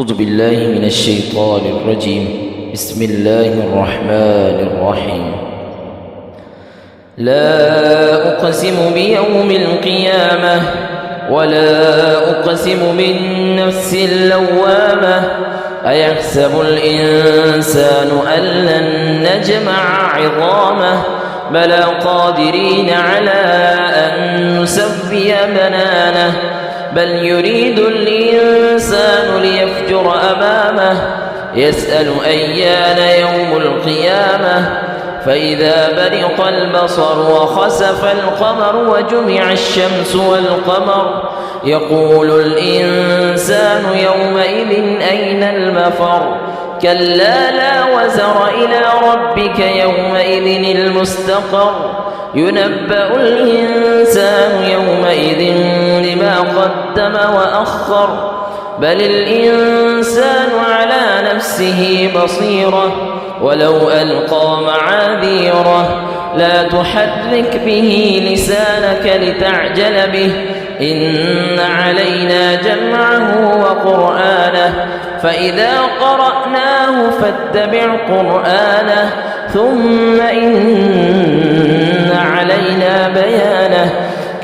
أعوذ بالله من الشيطان الرجيم. بسم الله الرحمن الرحيم. لا أقسم بيوم القيامة ولا أقسم بالنفس اللوامة أيحسب الإنسان أن لن نجمع عظامه بلى قادرين على أن نسوي بنانه بل يريد الإنسان ليفجر أمامه يسأل أيان يوم القيامة فإذا برق البصر وخسف القمر وجمع الشمس والقمر يقول الإنسان يومئذ أين المفر كلا لا وزر إلى ربك يومئذ المستقر ينبأ الإنسان يومئذ لما قدم وأخر بل الإنسان على نفسه بصيرة ولو ألقى معاذيره لا تحرك به لسانك لتعجل به إن علينا جمعه وقرآنه فإذا قرأناه فاتبع قرآنه ثم إن علينا بيانه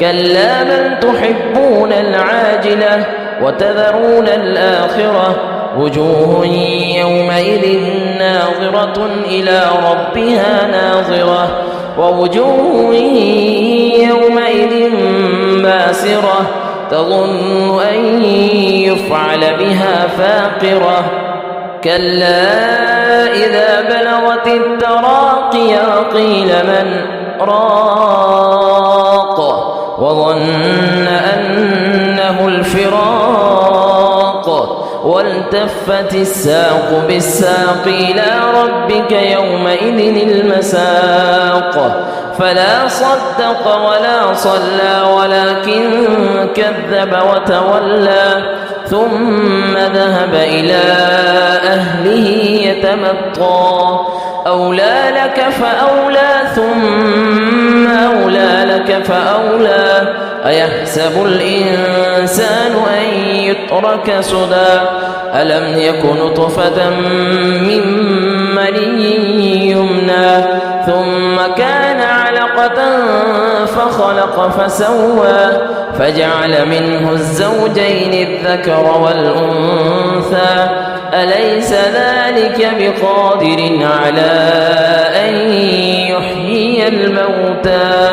كلا بل تحبون العاجلة وتذرون الآخرة وجوه يومئذ ناظرة إلى ربها ناظرة ووجوه يومئذ باسرة تظن أن يفعل بها فاقرة كلا إذا بلغت التراقي قيل من راق وظن أنه الفراق والتفت الساق بالساق إلى ربك يومئذ المساق فلا صدق ولا صلى ولكن كذب وتولى ثم ذهب إلى أهله يتمطى أولى لك فأولى ثم أولى لك فأولى أيحسب الإنسان أن يترك سدى ألم يك نطفة من مني يمنى ثم كان علقة فخلق فسوى فجعل منه الزوجين الذكر والأنثى أليس ذلك بقادر على أن يحيي الموتى